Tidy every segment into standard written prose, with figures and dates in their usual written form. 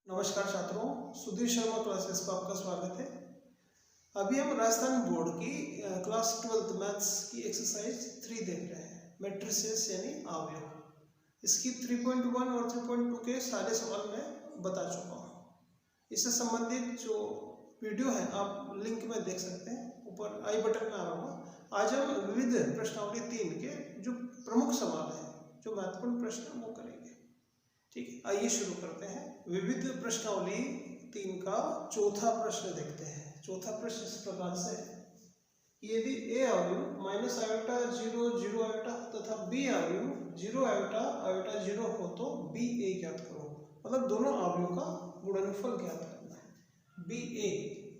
नमस्कार छात्रों, सुधीर शर्मा क्लासेस पर आपका स्वागत है। अभी हम राजस्थान बोर्ड की क्लास 12th मैथ्स की एक्सरसाइज 3 देख रहे हैं, मैट्रिसेस यानी अवयव। इसकी 3.1 और 3.2 के सारे सवाल मैं बता चुका हूँ। इससे संबंधित जो वीडियो है आप लिंक में देख सकते हैं, ऊपर आई बटन में आ रहा होगा। आज हम विविध प्रश्नावली 3 के जो प्रमुख सवाल हैं, जो महत्वपूर्ण प्रश्न वो करेंगे। ठीक है, आइए शुरू करते हैं। विविध प्रश्नावली 3 का चौथा प्रश्न देखते हैं। चौथा प्रश्न इस प्रकार से है, यदि a अवयव माइनस आयोटा 0 0 आयोटा तथा b अवयव 0 आयोटा आयोटा 0 हो तो b a ज्ञात करो। मतलब दोनों अवयव का गुणनफल ज्ञात करना है, b a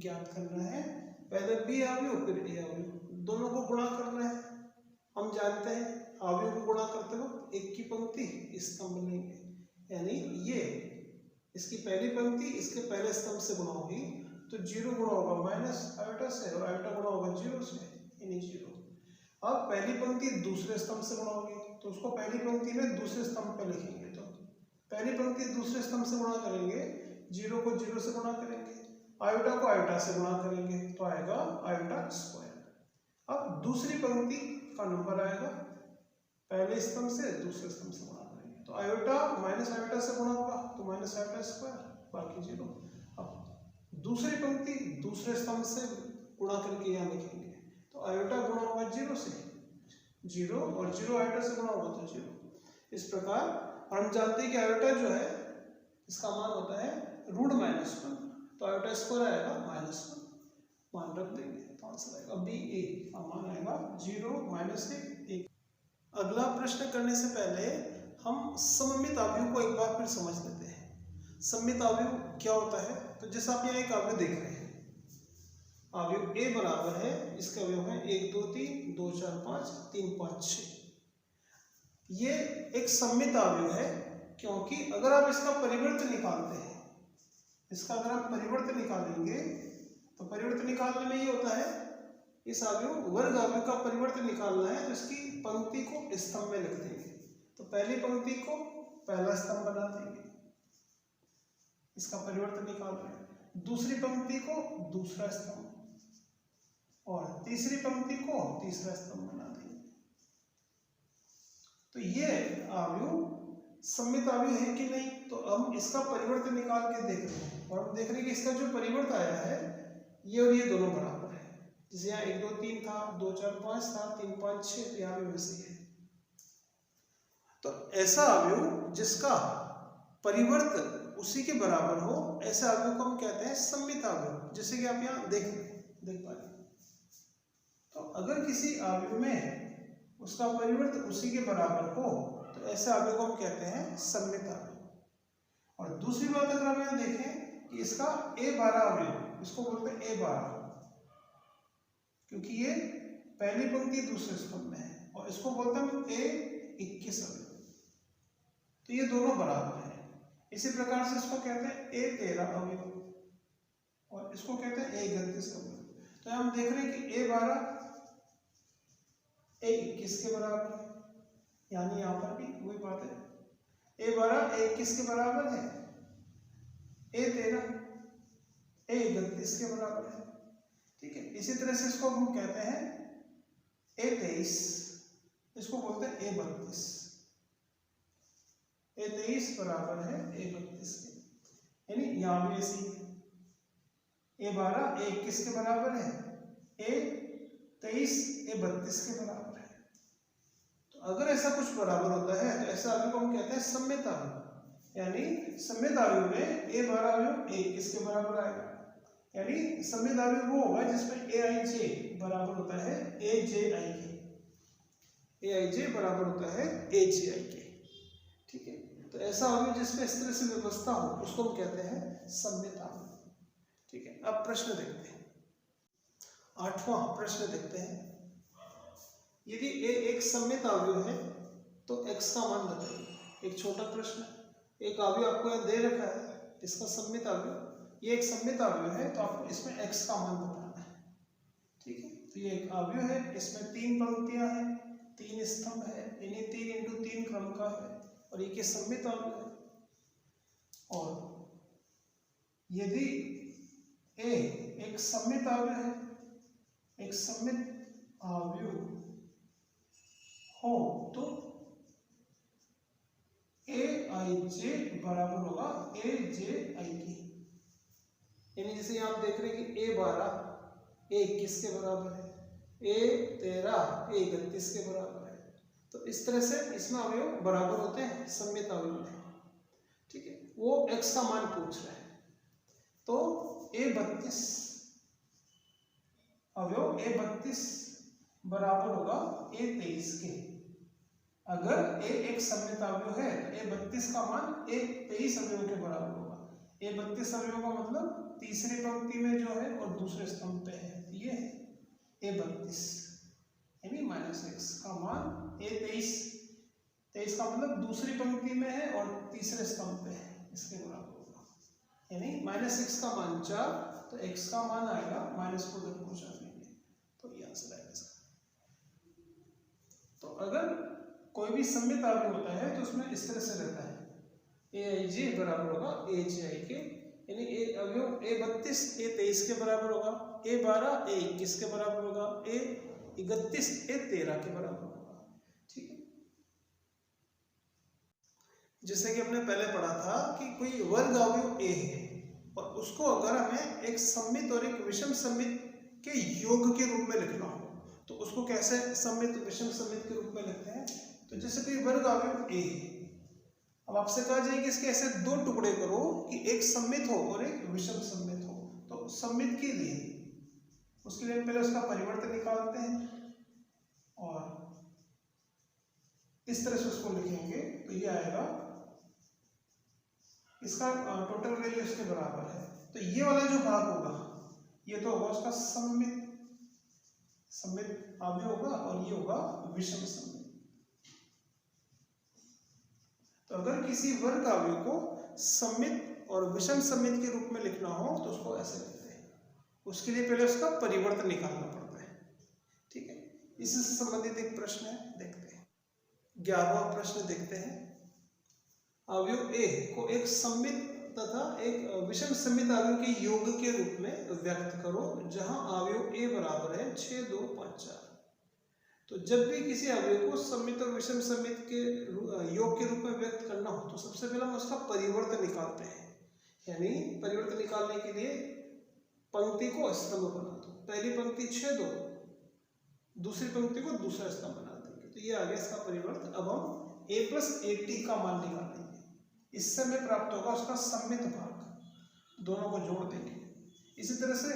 ज्ञात करना है। पहले b अवयव फिर a अवयव, दोनों को गुणा करना है। हम जानते हैं अवयव को गुणा करते वक्त एक की पंक्ति स्तंभ लेंगे, यानी ये इसकी पहली पंक्ति इसके पहले स्तंभ से गुणा होगी तो 0 गुणा होगा माइनस आयोटा से और आयोटा गुणा होगा 0 से, यानी 0। अब पहली पंक्ति दूसरे स्तंभ से गुणा होगी तो उसको पहली पंक्ति में दूसरे स्तंभ पे लिखेंगे। तो पहली पंक्ति दूसरे स्तंभ से गुणा करेंगे, 0 को 0 से गुणा करेंगे, आयोटा को आयोटा से गुणा करेंगे तो आएगा आयोटा स्क्वायर। अब दूसरी पंक्ति का नंबर आएगा, पहले स्तंभ से दूसरे स्तंभ से गुणा करेंगे तो आयोटा माइनस आयोटा से गुणा होगा तो माइनस आयोटा स्क्वायर, बाकी 0। अब दूसरी पंक्ति दूसरे स्तंभ से गुणा करके यहाँ लिखेंगे तो आयोटा गुणा होगा 0 से 0 और 0 आयोटा से गुणा होगा तो 0। इस प्रकार हम जानते हैं कि आयोटा जो है इसका मान होता है √-1, तो आयोटा स्क्वायर आएगा -1, मान रख देंगे तो आंसर आएगा बी ए का मान आएगा 0 -1। अगला प्रश्न करने से पहले हम सममित अवयव को एक बार फिर समझ लेते हैं। सममित अवयव क्या होता है? तो जैसे आप यहाँ एक अवयव देख रहे हैं, अवयव a बराबर है, इसके अवयव है 1 2 3 2 4 5 3 5 6। ये एक सममित अवयव है क्योंकि अगर आप इसका परिवर्तन निकालते हैं, इसका अगर हम परिवर्तन निकालेंगे तो परिवर्तन निकालने में ये होता है, इस अवयव वर्ग अवयव का परिवर्तन निकालना है तो इसकी पंक्ति को स्तंभ में लिख देंगे। तो पहली पंक्ति को पहला स्तंभ बना देंगे, इसका परिवर्तन निकाल रहे हैं। दूसरी पंक्ति को दूसरा स्तंभ और तीसरी पंक्ति को तीसरा स्तंभ बना देंगे। तो ये अवयव सममित अवयव है कि नहीं, तो हम इसका परिवर्तन निकाल के देख रहे हैं और हम देख रहे हैं कि इसका जो परिवर्तन आया है ये और ये दोनों बराबर है। जैसे यहाँ 1 2 3 था, 2 4 5 था, 3 5 6, तो यहाँ भी वैसे है। तो ऐसा अवयव जिसका परिवर्तन उसी के बराबर हो, ऐसा अवयव को हम कहते हैं सममित अवयव। जैसे कि आप यहाँ देख पा रहे हैं, तो अगर किसी अवयव में उसका परिवर्तन उसी के बराबर हो तो ऐसा अवयव को हम कहते हैं सममित अवयव। और दूसरी बात अगर हम यहाँ देखें कि इसका a12 अवयव, इसको बोलते हैं a12 क्योंकि ये पहली पंक्ति दूसरे स्तंभ में है, और इसको बोलते हैं a21 अवयव, तो ये दोनों बराबर हैं। इसी प्रकार से इसको कहते हैं a13 अवयव और इसको कहते हैं a31 अवयव। तो हम देख रहे हैं कि a12 a21 के बराबर है, यानी यहाँ पर भी वही बात है, a12 a21 के बराबर है, a13 a31 के बराबर है। ठीक है, इसी तरह से इसको हम कहते हैं a23, इसको बोलते हैं a32, a23 बराबर है a32 के, यानी यहाँ भी ऐसी है, a12 a21 के बराबर है, a23 a32 के बराबर है। तो अगर ऐसा कुछ बराबर होता है तो ऐसा अवयव को हम कहते हैं सममित अवयव, यानी सममित अवयव में a12 अवयव a21 के बराबर आएगा, यानी सममित अवयव वो होगा जिसमें aij बराबर होता है aj के, aij बराबर होता है aj के। ठीक है, तो ऐसा अवयव जिसमें इस तरह से व्यवस्था हो उसको हम कहते हैं सममित अवयव। ठीक है, अब प्रश्न देखते हैं। 8वां प्रश्न देखते हैं, यदि a एक सममित अवयव है तो x का मान बताइए। एक छोटा प्रश्न, एक अवयव आपको यहाँ दे रखा है, इसका सममित अवयव, ये एक सममित अवयव है तो आपको इसमें x का मान बताना है। ठीक है, तो ये एक अवयव है, इसमें 3 पंक्तियां हैं, 3 स्तंभ है, यानी 3 × 3 क्रम का है और ये सममित अवयव है। और यदि ए एक सममित अवयव है, एक सममित अवयव हो तो ए आई जे बराबर होगा ए जे आई के। यानी जैसे आप देख रहे हैं कि ए 12 ए 21 के बराबर है, ए 13 ए 31 के बराबर है। तो इस तरह से इसमें अवयव बराबर होते हैं सममित अवयव में। ठीक है, वो x का मान पूछ रहा है तो ए 32 अवयव ए 32 बराबर होगा ए 23 के। अगर ए एक सममित अवयव है तो ए 32 का मान ए 23 अवयव के बराबर होगा। ए 32 अवयव का मतलब तीसरी पंक्ति में जो है और दूसरे स्तंभ पे है, ये ए 32 यानी -x का मान ए 23 का मतलब दूसरी पंक्ति में है और तीसरे स्तंभ पे है, इसके बराबर होगा। यानी -x का मान 4 तो x का मान आएगा -को उधर पहुंचा देंगे तो ये आंसर आएगा इसका। तो अगर कोई भी सममित अवयव होता है तो उसमें इस तरह से रहता है, ए आई जे बराबर होगा ए जे आई के। यानी ए अवयव ए 32 ए 23 के बराबर होगा, ए 12 ए 21 के बराबर होगा, ए 31 ए 13 के बराबर होगा। ठीक है, जैसे कि हमने पहले पढ़ा था कि कोई वर्ग अवयव ए है और उसको अगर हमें एक सममित और एक विषम सममित के योग के रूप में लिखना हो तो उसको कैसे सममित विषम सममित के रूप में लिखते हैं। तो जैसे कोई वर्ग अवयव ए है, अब आपसे कहा जाए कि इसके ऐसे दो टुकड़े करो कि एक सममित हो और एक विषम सममित हो। तो सममित के लिए उसके लिए पहले उसका परिवर्तन निकालते हैं और इस तरह से उसको लिखेंगे तो ये आएगा, इसका टोटल वैल्यू इसके बराबर है। तो ये वाला जो भाग होगा ये तो होगा उसका सममित अवयव होगा और ये होगा विषम सममित। तो अगर किसी वर्ग अवयव को सममित और विषम सममित के रूप में लिखना हो तो उसको ऐसे लिखते हैं। उसके लिए पहले उसका परिवर्तन निकालना पड़ता है। ठीक है, इसी से संबंधित एक प्रश्न है, देखते हैं। 11वां प्रश्न देखते हैं। अवयव ए को एक सममित तथा एक विषम सममित अवयव के योग के रूप में व्यक्त करो जहां अवयव ए बराबर है 6 2 5 4। तो जब भी किसी अवयव को सममित और विषम सममित के योग के रूप में व्यक्त करना हो तो सबसे पहले हम उसका परिवर्तन निकालते हैं। यानी परिवर्तन निकालने के लिए पंक्ति को स्तंभ बना दो, पहली पंक्ति 6 2, दूसरी पंक्ति को दूसरा स्तंभ बना देंगे तो ये आ गया इसका परिवर्तन। अब हम a + at का मान निकालेंगे, इससे हमें प्राप्त होगा उसका सममित भाग, दोनों को जोड़ देंगे। इसी तरह से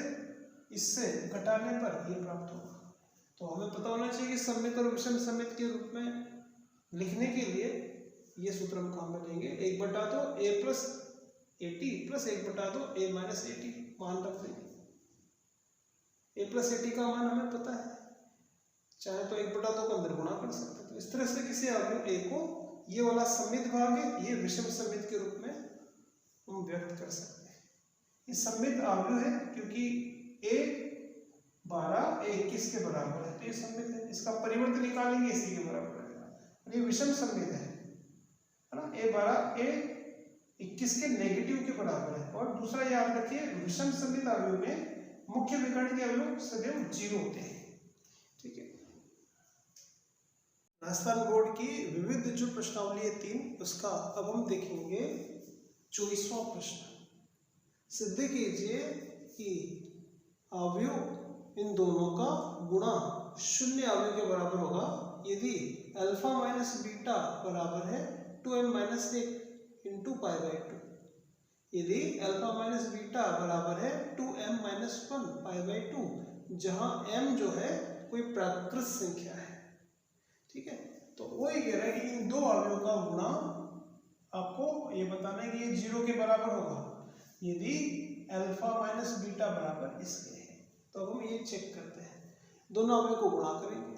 इससे घटाने पर ये प्राप्त होगा। तो हमें पता होना चाहिए कि सममित और विषम सममित के रूप में लिखने के लिए ये सूत्र हम काम में लेंगे, 1/2 a + at + 1/2 a - at मान रख देंगे। a + at का मान हमें पता है, चाहे तो 1/2 को अंदर गुणा कर सकते हैं। तो इस तरह से किसी अवयव a को ये वाला सममित भाग है, ये विषम सममित के रूप में हम व्यक्त कर सकते हैं। ये सममित अवयव है क्योंकि a 12 a 21 के बराबर है तो ये सममित है। इसका परिवर्तन निकालेंगे, इसी के बराबर रहेगा। ये विषम सममित है ना, a 12 a 21 के नेगेटिव के बराबर है। और दूसरा याद रखिए, विषम सममित अवयव में मुख्य विकर्ण के अवयव सदैव 0 होते हैं। ठीक है, राजस्थान बोर्ड की विविध जो प्रश्नावली है 3, उसका अब हम देखेंगे 24वां प्रश्न। सिद्ध कीजिए कि अवयव इन दोनों का गुणा 0 अवयव के बराबर होगा यदि अल्फा माइनस बीटा बराबर है 2m - 1 × π/2। यदि अल्फा माइनस बीटा बराबर है 2m - 1 π/2, जहां m जो है कोई प्राकृत संख्या है। ठीक है, तो वो ये कह रहा है कि इन दो अवयवों का गुणा आपको ये बताना है कि ये 0 के बराबर होगा यदि अल्फा माइनस बीटा बराबर इसके है। तो हम ये चेक करते हैं, दोनों अवयव को गुणा करेंगे,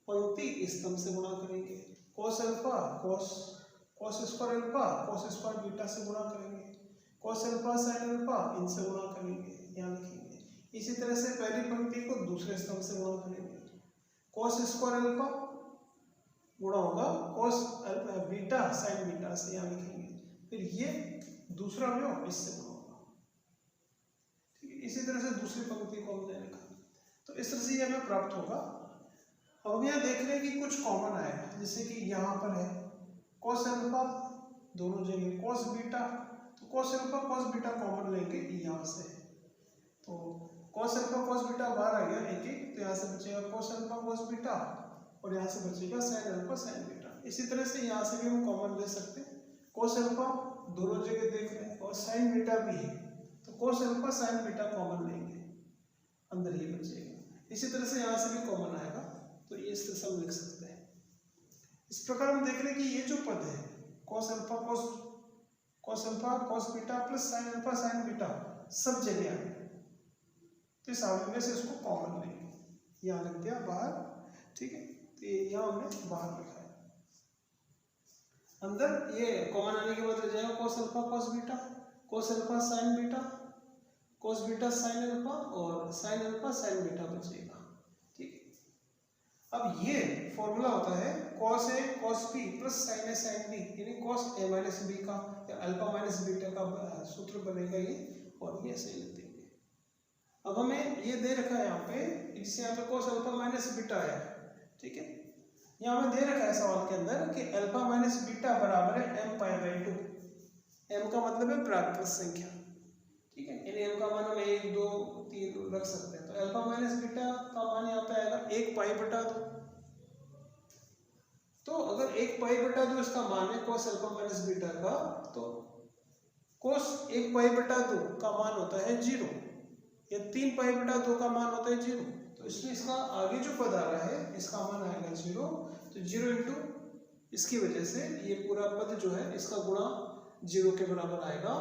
पंक्ति स्तंभ से गुणा करेंगे, cos alpha cos square alpha cos square beta से गुणा करेंगे, cos अल्फा sin अल्फा इनसे गुणा करेंगे, यहाँ लिखेंगे। इसी तरह से पहली पंक्ति को दूसरे स्तंभ से गुणा करेंगे, cos स्क्वायर अल्फा गुणा होगा cos बीटा sin बीटा से, यहाँ लिखेंगे। फिर ये दूसरा अवयव इससे गुणा होगा, इसी तरह से दूसरी पंक्ति को हमने लिखा, तो इस तरह से ये हमें प्राप्त होगा। अब हम यहाँ देख रहे हैं कि कुछ कॉमन आएगा, जैसे कि यहाँ पर है cos अल्फा, दोनों जगह cos बीटा, तो cos alpha cos beta common लेंगे यहाँ से, तो cos अल्फा cos बीटा बाहर आ गया एक एक, तो यहाँ से बचेगा cos अल्फा cos बीटा और यहाँ से बचेगा sin अल्फा sin बीटा। इसी तरह से यहाँ से भी हम कॉमन ले सकते हैं, cos अल्फा दोनों जगह देख रहे हैं और sin बीटा भी है, तो cos alpha sin beta common लेंगे, अंदर ही बचेगा। इसी तरह से यहाँ से भी कॉमन आएगा, तो ये इस तरह से हम लिख सकते हैं। इस प्रकार हम देख रहे हैं कि ये जो पद है cos alpha cos beta plus sin alpha sin beta सब जगह आए, तो इस आवेग में से इसको कॉमन लेंगे, यहाँ लिख दिया बाहर, ठीक है, तो यहाँ हमने बाहर लिखा है। अंदर ये कॉमन आने के बाद रह जाएगा cos alpha cos alpha sin beta, cos beta sin alpha और sin अल्फा sin बीटा बचेगा, ठीक है। अब ये फॉर्मूला होता है cos a cos b plus sin a sin b, यानी cos a माइनस b का या अल्फा माइनस बीटा का सूत्र बनेगा ये, और ये ऐसे लिख देंगे। अब हमें ये दे रखा है यहाँ पे, इससे यहाँ पे cos अल्फा माइनस बीटा है, ठीक है। यहाँ हमें दे रखा है सवाल के अंदर कि अल्फा माइनस बीटा बराबर है m पाई बाई 2, m का मतलब है प्राकृत संख्या, ठीक है, यानी m का मान हम 1 2 3 रख सकते हैं, तो अल्फा माइनस बीटा का मान यहाँ पे आएगा 1 पाई बटा 2, तो अगर 1 पाई बटा 2 इसका मान है cos अल्फा माइनस बीटा का, तो cos 1 पाई बटा 2 का मान होता है 0, या 3 पाई बटा 2 का मान होता है 0, तो इसमें इसका आगे जो पद आ रहा है इसका मान आएगा 0, तो 0 इंटू इसकी वजह से ये पूरा पद जो है इसका गुणा 0 के बराबर आएगा,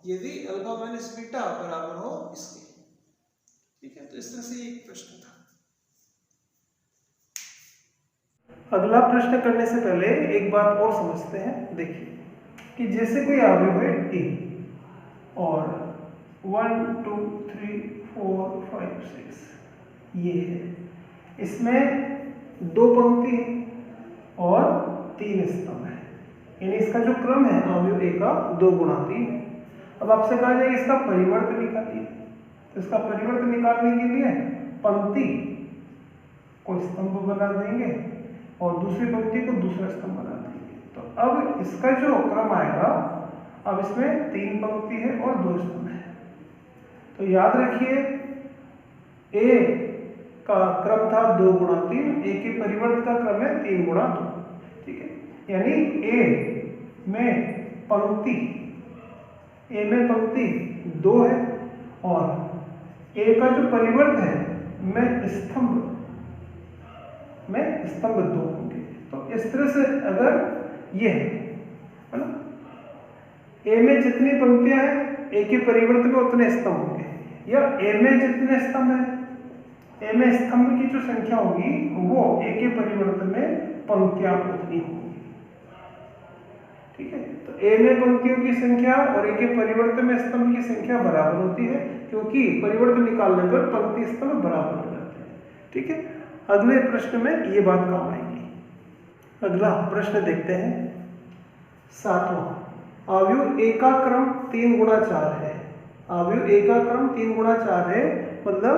यदि अल्फा माइनस बीटा बराबर हो इसके, ठीक है। तो इस तरह से एक प्रश्न था। अगला प्रश्न करने से पहले एक बात और समझते हैं, देखिए कि जैसे कोई अवयव है a और 1 2 3 4 5 6 ये है, इसमें 2 पंक्ति और 3 स्तंभ है, यानी इसका जो क्रम है अवयव a का 2 गुणा 3। अब आपसे कहा जाए इसका परिवर्त निकालिए, तो इसका परिवर्त निकालने के लिए पंक्ति को स्तंभ बना देंगे और दूसरी पंक्ति को दूसरा स्तंभ बना देंगे, तो अब इसका जो क्रम आएगा, अब इसमें 3 पंक्ति है और 2 स्तंभ है, तो याद रखिए a का क्रम था 2 गुणा 3, a के परिवर्त का क्रम है 3 गुणा 2, ठीक है, यानी a में पंक्ति 2 है और a का जो परिवर्त है में स्तंभ 2 होंगे, तो इस तरह से अगर ये है ना, a में जितनी पंक्तियां हैं a के परिवर्त में उतने स्तंभ होंगे, या a में जितने स्तंभ हैं a में स्तंभ की जो संख्या होगी वो a के परिवर्त में पंक्तियां उतनी होंगी, ठीक है। तो a में पंक्तियों की संख्या और a के परिवर्त में स्तंभ की संख्या बराबर होती है, क्योंकि परिवर्तन निकालने पर पंक्ति स्तंभ बराबर हो जाते हैं, ठीक है। अगले प्रश्न में ये बात काम आएगी। अगला प्रश्न देखते हैं, 7वां, अवयव a का क्रम 3 गुणा 4 है, अवयव a का क्रम 3 गुणा 4 है, मतलब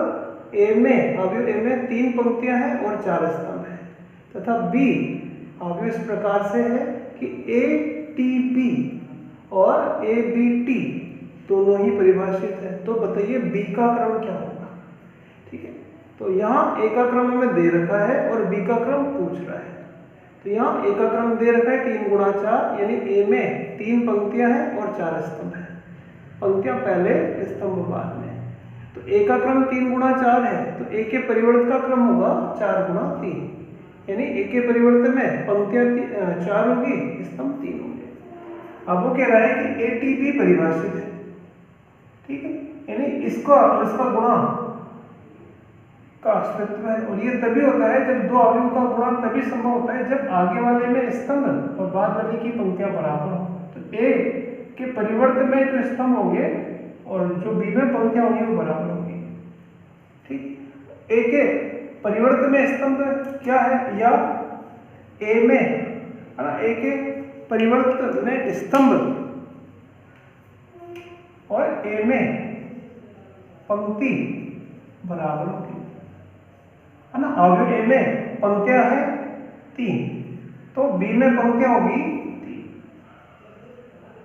अवयव a में 3 पंक्तियां हैं और 4 स्तंभ है, तथा b अवयव इस प्रकार से है कि a t b और a b t दोनों ही परिभाषित है, तो बताइए b का क्रम क्या होगा, ठीक है। तो यहाँ a का क्रम हमें दे रखा है और b का क्रम पूछ रहा है, तो यहाँ a का क्रम दे रखा है 3 गुणा 4, यानी a में 3 पंक्तियां हैं और 4 स्तंभ है, पंक्तियां पहले स्तंभ बाद में, तो a का क्रम 3 गुणा 4 है, तो a के परिवर्त का क्रम होगा 4 गुणा 3, यानी a के परिवर्त में पंक्तियां 4 होगी, स्तंभ 3 होंगे। अब वो कह रहा है कि a t b परिभाषित है, ठीक है, यानी इसका और इसका गुणा का अस्तित्व है, और ये तभी होता है जब 2 अवयवों का गुणा तभी संभव होता है जब आगे वाले में स्तंभ और बाद वाले की पंक्तियां बराबर हो, तो a के परिवर्त में जो स्तंभ होंगे और जो b में पंक्तियां होंगी वो बराबर होंगी, ठीक। a के परिवर्त में स्तंभ क्या है, या a में है ना, a के परिवर्त में स्तंभ और a में पंक्ति बराबर होगी, है ना। अवयव ए में पंक्तियां है 3, तो बी में पंक्तियां होगी 3,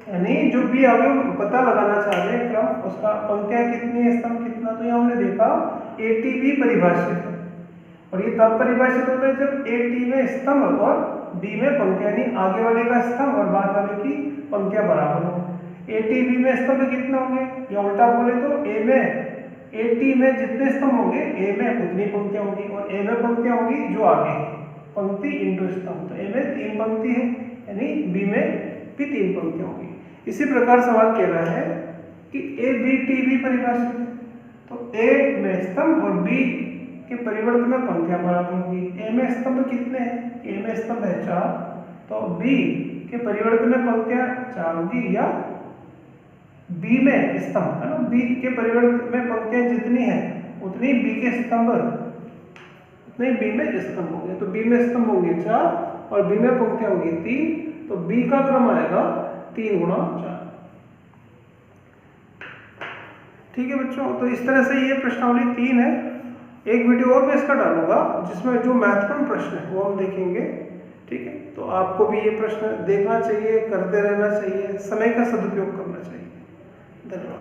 यानी जो भी अवयव पता लगाना चाह रहे हैं क्रम, उसका पंक्तियां कितनी है, स्तंभ कितना। तो ये हमने देखा एटीबी परिभाषित है, और ये तब परिभाषित होता है जब एटी में स्तंभ और बी में पंक्तियां, यानी आगे वाले का स्तंभ और बाद वाले की पंक्तियां बराबर हो। एटीबी में स्तंभ कितने होंगे, या उल्टा बोले तो ए में एटी में जितने स्तंभ होंगे ए में उतनी पंक्तियां होंगी, और ए में पंक्तियां होंगी जो आगे है, पंक्ति इंटू स्तंभ। तो ए में 3 पंक्ति है, यानी बी में भी 3 पंक्तियां होंगी। इसी प्रकार सवाल कह रहा है कि ए बी टी बी परिभाषित है, तो ए में स्तंभ और बी के परिवर्त में पंक्तियां बराबर होंगी। ए में स्तंभ कितने हैं, ए में स्तंभ है 4, तो बी के परिवर्त में पंक्तियां 4 होगी, या बी में स्तंभ, है ना, बी के परिवर्त में पंक्तियां जितनी हैं उतनी बी के स्तंभ, उतने बी में स्तंभ होंगे। तो बी में स्तंभ होंगे 4 और बी में पंक्तियां होंगी 3, तो बी का क्रम आएगा 3 गुणा 4। ठीक है बच्चों, तो इस तरह से ये प्रश्नावली 3 है। एक वीडियो और मैं इसका डालूंगा जिसमें जो महत्वपूर्ण प्रश्न है वो हम देखेंगे। ठीक है, तो आपको भी ये प्रश्न देखना चाहिए, करते रहना चाहिए, समय का सदुपयोग करना चाहिए। धन्यवाद।